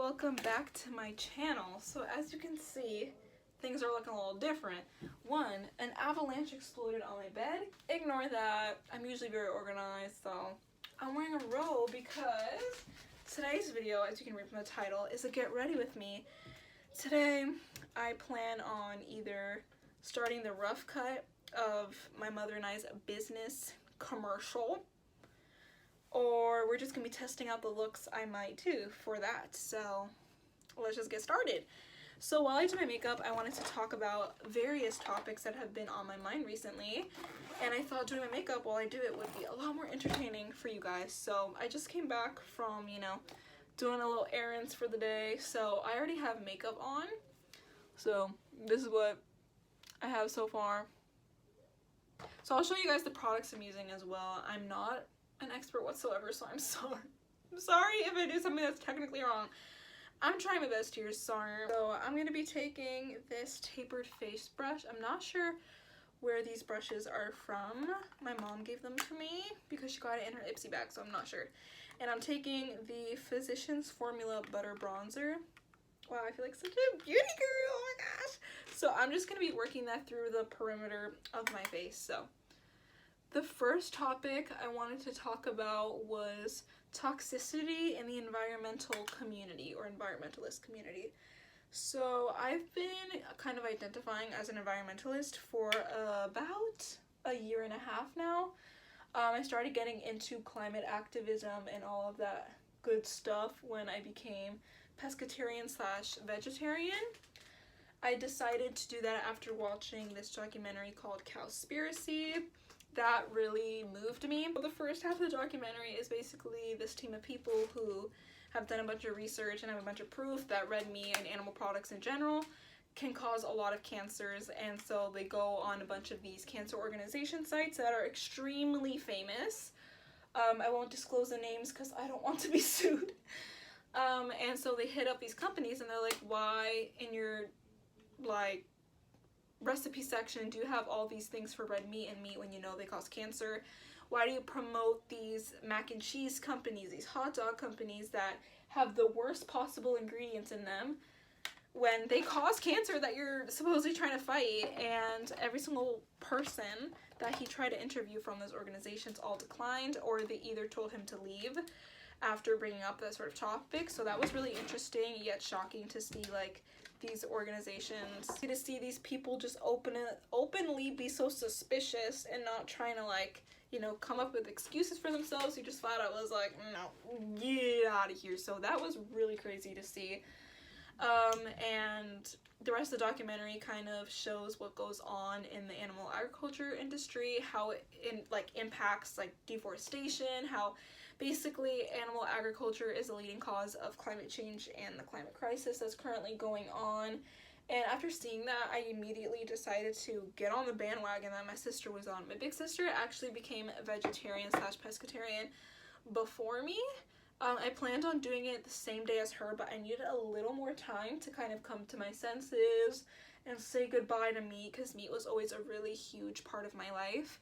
welcome back to my channel. So as you can see, things are looking a little different. One, an avalanche exploded on my bed. Ignore that, I'm usually very organized, so I'm wearing a robe because today's video, as you can read from the title, is a get ready with me. Today, I plan on either starting the rough cut of my mother and I's business commercial, or we're just gonna be testing out the looks I might do for that. So let's just get started. So while I do my makeup, I wanted to talk about various topics that have been on my mind recently, and I thought doing my makeup while I do it would be a lot more entertaining for you guys. So I just came back from, doing a little errands for the day, so I already have makeup on. So this is what I have so far. So I'll show you guys the products I'm using as well. I'm not an expert whatsoever, so I'm sorry. I'm sorry if I do something that's technically wrong. I'm trying my best here, sorry. So I'm going to be taking this tapered face brush. I'm not sure where these brushes are from. My mom gave them to me because she got it in her Ipsy bag, so I'm not sure. And I'm taking the Physicians Formula Butter Bronzer. Wow, I feel like such a beauty girl, oh my gosh. So I'm just going to be working that through the perimeter of my face. So the first topic I wanted to talk about was toxicity in the environmental community or environmentalist community. So I've been kind of identifying as an environmentalist for about a year and a half now. I started getting into climate activism and all of that good stuff when I became pescatarian/vegetarian. I decided to do that after watching this documentary called Cowspiracy. That really moved me. The first half of the documentary is basically this team of people who have done a bunch of research and have a bunch of proof that red meat and animal products in general can cause a lot of cancers, and so they go on a bunch of these cancer organization sites that are extremely famous. I won't disclose the names because I don't want to be sued. And so they hit up these companies and they're like, why in your recipe section do you have all these things for red meat and meat when you know they cause cancer? Why do you promote these mac and cheese companies, these hot dog companies that have the worst possible ingredients in them when they cause cancer that you're supposedly trying to fight? And every single person that he tried to interview from those organizations all declined, or they either told him to leave after bringing up that sort of topic. So that was really interesting yet shocking to see these organizations, to see these people just openly be so suspicious and not trying to come up with excuses for themselves. He just flat out was like, no, get out of here. So that was really crazy to see. And the rest of the documentary kind of shows what goes on in the animal agriculture industry, how it impacts deforestation, how basically animal agriculture is a leading cause of climate change and the climate crisis that's currently going on. And after seeing that, I immediately decided to get on the bandwagon that my sister was on. My big sister actually became a vegetarian/pescatarian before me. I planned on doing it the same day as her, but I needed a little more time to kind of come to my senses and say goodbye to meat, because meat was always a really huge part of my life.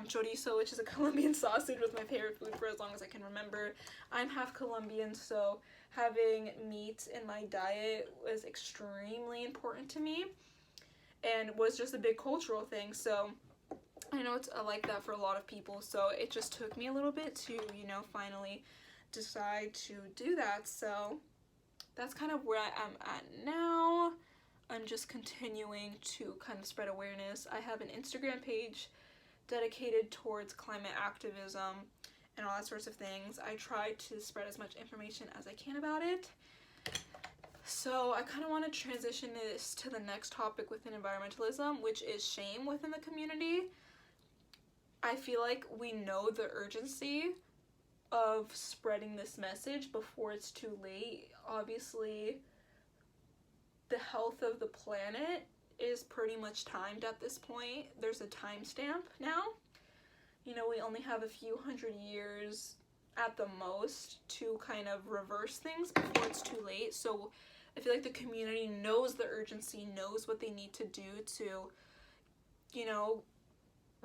Chorizo, which is a Colombian sausage, was my favorite food for as long as I can remember. I'm half Colombian, so having meat in my diet was extremely important to me and was just a big cultural thing. So I know it's like that for a lot of people, so it just took me a little bit to, finally decide to do that. So that's kind of where I am at now. I'm just continuing to kind of spread awareness. I have an Instagram page dedicated towards climate activism and all that sorts of things. I try to spread as much information as I can about it. So I kind of want to transition this to the next topic within environmentalism, which is shame within the community. I feel like we know the urgency of spreading this message before it's too late. Obviously, the health of the planet is pretty much timed at this point. There's a timestamp now. We only have a few hundred years at the most to kind of reverse things before it's too late. So I feel like the community knows the urgency, knows what they need to do to,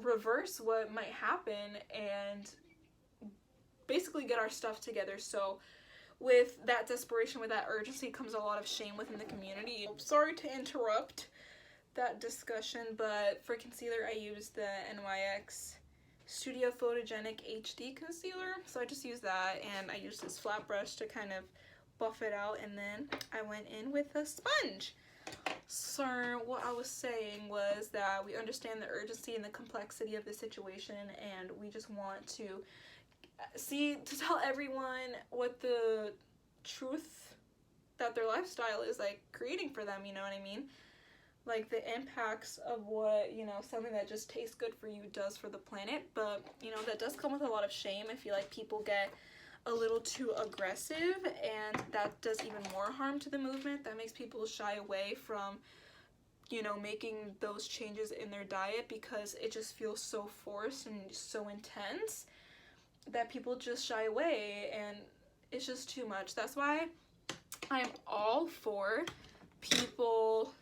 reverse what might happen and basically get our stuff together. So with that desperation, with that urgency, comes a lot of shame within the community. Sorry to interrupt that discussion, but for concealer I use the NYX Studio Photogenic HD concealer. So I just use that, and I use this flat brush to kind of buff it out, and then I went in with a sponge. So what I was saying was that we understand the urgency and the complexity of the situation, and we just want to tell everyone what the truth that their lifestyle is like creating for them, you know what I mean? Like the impacts of what, you know, something that just tastes good for you does for the planet. But, you know, that does come with a lot of shame. I feel like people get a little too aggressive, and that does even more harm to the movement. That makes people shy away from, you know, making those changes in their diet, because it just feels so forced and so intense that people just shy away, and it's just too much. That's why I'm all for people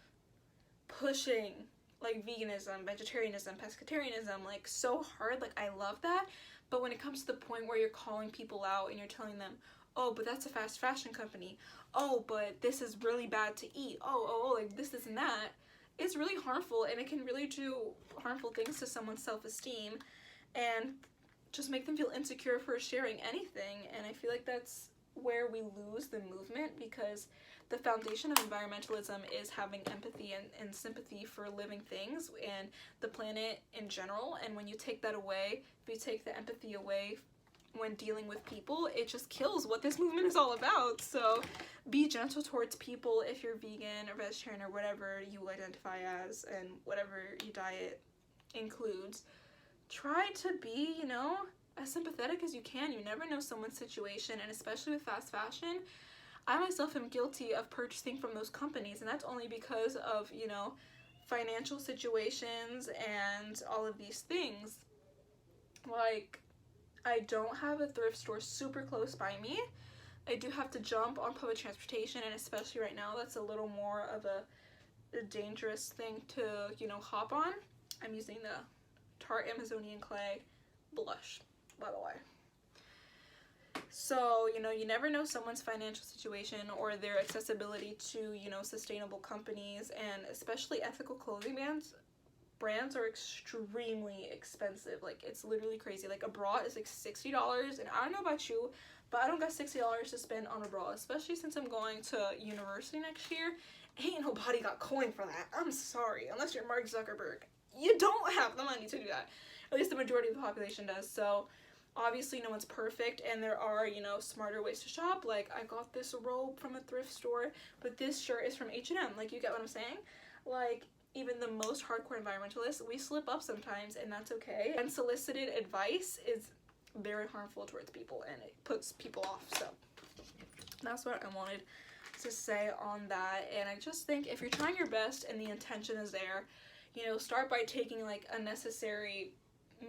pushing like veganism, vegetarianism, pescatarianism like so hard. Like I love that. But when it comes to the point where you're calling people out and you're telling them, oh, but that's a fast fashion company. Oh, but this is really bad to eat. Oh, like this and that. It's really harmful, and it can really do harmful things to someone's self-esteem and just make them feel insecure for sharing anything. And I feel like that's where we lose the movement, because the foundation of environmentalism is having empathy and sympathy for living things and the planet in general. And when you take that away, if you take the empathy away when dealing with people, it just kills what this movement is all about. So be gentle towards people if you're vegan or vegetarian or whatever you identify as, and whatever your diet includes. Try to be, you know, as sympathetic as you can. You never know someone's situation, and especially with fast fashion, I myself am guilty of purchasing from those companies, and that's only because of, you know, financial situations and all of these things. Like, I don't have a thrift store super close by me. I do have to jump on public transportation, and especially right now, that's a little more of a dangerous thing to, you know, hop on. I'm using the Tarte Amazonian Clay blush, by the way. So, you know, you never know someone's financial situation or their accessibility to, you know, sustainable companies, and especially ethical clothing brands are extremely expensive. Like, it's literally crazy. Like, a bra is like $60, and I don't know about you, but I don't got $60 to spend on a bra, especially since I'm going to university next year. Ain't nobody got coin for that. I'm sorry, unless you're Mark Zuckerberg. You don't have the money to do that. At least the majority of the population does. So obviously no one's perfect, and there are, you know, smarter ways to shop. Like, I got this robe from a thrift store, but this shirt is from H&M. Like, you get what I'm saying? Like, even the most hardcore environmentalists, we slip up sometimes, and that's okay. Unsolicited advice is very harmful towards people, and it puts people off. So that's what I wanted to say on that. And I just think if you're trying your best and the intention is there, you know, start by taking like unnecessary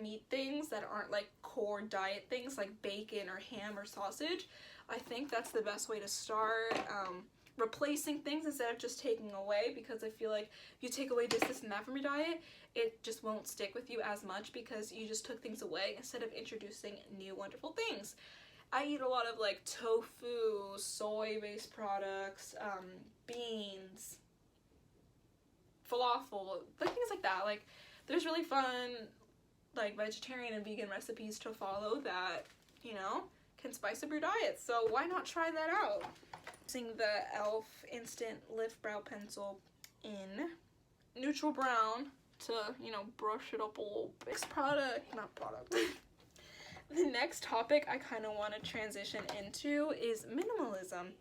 meat things that aren't like core diet things, like bacon or ham or sausage. I think that's the best way to start. Replacing things instead of just taking away, because I feel like if you take away this and that from your diet, it just won't stick with you as much because you just took things away instead of introducing new wonderful things. I eat a lot of like tofu, soy-based products, beans, falafel, like things like that. Like, there's really fun like vegetarian and vegan recipes to follow that, you know, can spice up your diet. So why not try that out? Using the e.l.f. Instant Lift Brow Pencil in neutral brown to, you know, brush it up a little bit. The next topic I kind of want to transition into is minimalism.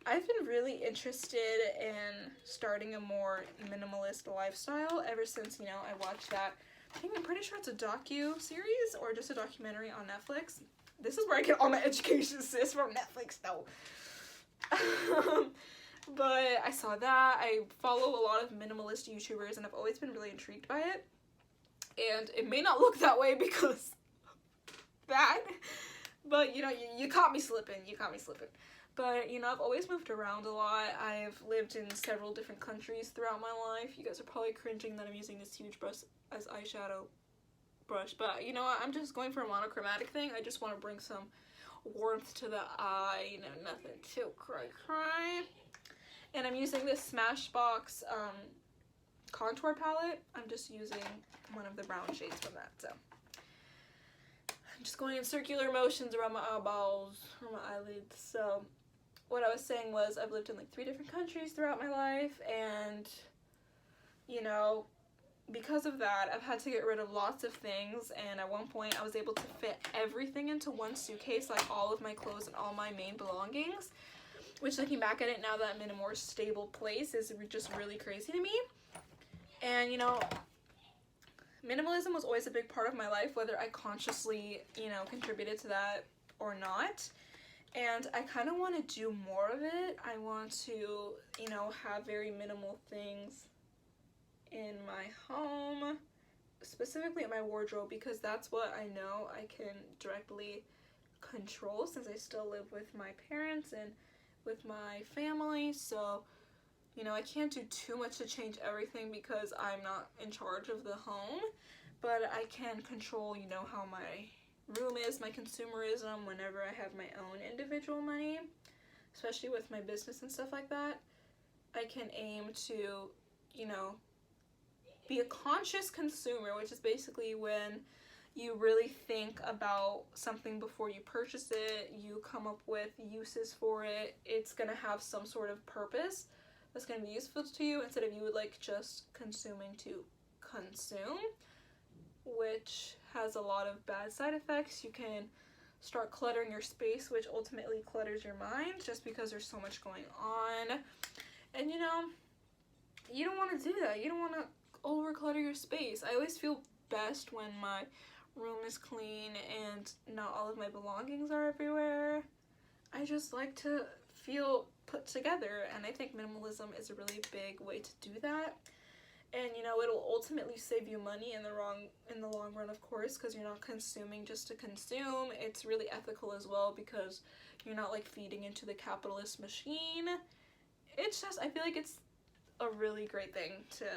I've been really interested in starting a more minimalist lifestyle ever since, you know, I watched that, I'm pretty sure it's a docu-series or just a documentary on Netflix. This is where I get all my education, sis, from Netflix, though. But I saw that. I follow a lot of minimalist YouTubers, and I've always been really intrigued by it. And it may not look that way because that, but, you know, you caught me slipping. But, you know, I've always moved around a lot. I've lived in several different countries throughout my life. You guys are probably cringing that I'm using this huge brush as eyeshadow brush. But, you know what? I'm just going for a monochromatic thing. I just want to bring some warmth to the eye, you know, nothing too cry. And I'm using this Smashbox contour palette. I'm just using one of the brown shades from that, so I'm just going in circular motions around my eyeballs, or my eyelids. So what I was saying was I've lived in like 3 different countries throughout my life, and you know, because of that, I've had to get rid of lots of things, and at one point I was able to fit everything into one suitcase, like all of my clothes and all my main belongings, which, looking back at it now that I'm in a more stable place, is just really crazy to me. And you know, minimalism was always a big part of my life, whether I consciously, you know, contributed to that or not. And I kind of want to do more of it. I want to, you know, have very minimal things in my home, specifically in my wardrobe, because that's what I know I can directly control, since I still live with my parents and with my family. So, you know, I can't do too much to change everything because I'm not in charge of the home, but I can control, you know, how my room is, my consumerism, whenever I have my own individual money, especially with my business and stuff like that. I can aim to, you know, be a conscious consumer, which is basically when you really think about something before you purchase it, you come up with uses for it, it's gonna have some sort of purpose that's gonna be useful to you, instead of you like just consuming to consume, which has a lot of bad side effects. You can start cluttering your space, which ultimately clutters your mind, just because there's so much going on. And you know, you don't want to do that. You don't want to over clutter your space. I always feel best when my room is clean and not all of my belongings are everywhere. I just like to feel put together, and I think minimalism is a really big way to do that. And you know, it'll ultimately save you money in the long run, of course, because you're not consuming just to consume. It's really ethical as well, because you're not like feeding into the capitalist machine. It's just, I feel like it's a really great thing to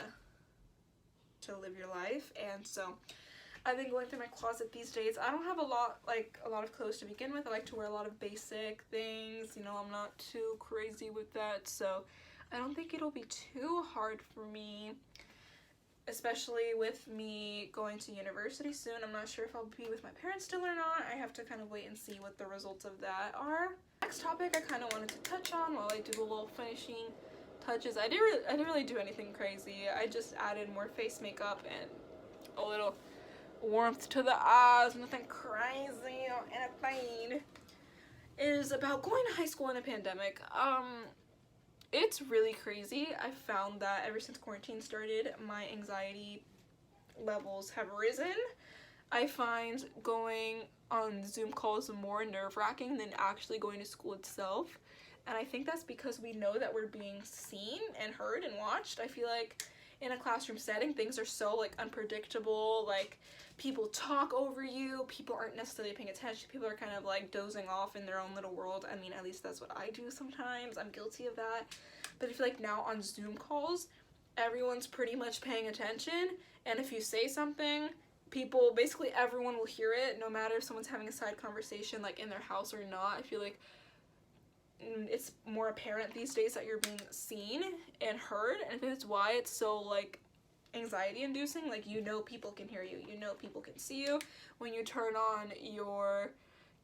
live your life. And so I've been going through my closet these days. I don't have a lot of clothes to begin with. I like to wear a lot of basic things, you know, I'm not too crazy with that, so I don't think it'll be too hard for me, especially with me going to university soon. I'm not sure if I'll be with my parents still or not. I have to kind of wait and see what the results of that are. Next topic I kind of wanted to touch on while I do the little finishing touches. I didn't really do anything crazy. I just added more face makeup and a little warmth to the eyes, nothing crazy or anything. It is about going to high school in a pandemic. It's really crazy. I found that ever since quarantine started, my anxiety levels have risen. I find going on Zoom calls more nerve-wracking than actually going to school itself. And I think that's because we know that we're being seen and heard and watched. I feel like in a classroom setting, things are so like unpredictable, like people talk over you, people aren't necessarily paying attention, people are kind of like dozing off in their own little world. I mean, at least that's what I do sometimes. I'm guilty of that. But I feel like now on Zoom calls, everyone's pretty much paying attention, and if you say something, basically everyone will hear it, no matter if someone's having a side conversation like in their house or not. I feel like it's more apparent these days that you're being seen and heard, and it's why it's so like anxiety inducing. Like, you know, people can hear you, you know, people can see you when you turn on your,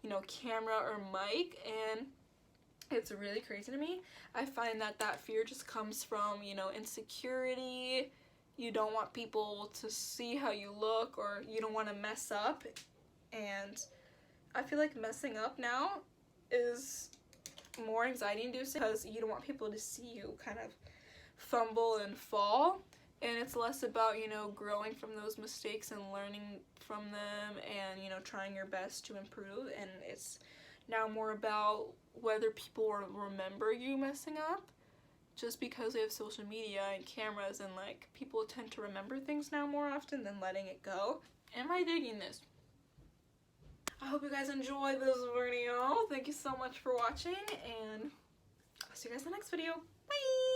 you know, camera or mic, and it's really crazy to me. I find that fear just comes from, you know, insecurity. You don't want people to see how you look, or you don't want to mess up, and I feel like messing up now is more anxiety inducing because you don't want people to see you kind of fumble and fall, and it's less about, you know, growing from those mistakes and learning from them and, you know, trying your best to improve. And it's now more about whether people will remember you messing up, just because we have social media and cameras, and like people tend to remember things now more often than letting it go. Am I digging this? I hope you guys enjoyed this video. Thank you so much for watching, and I'll see you guys in the next video. Bye!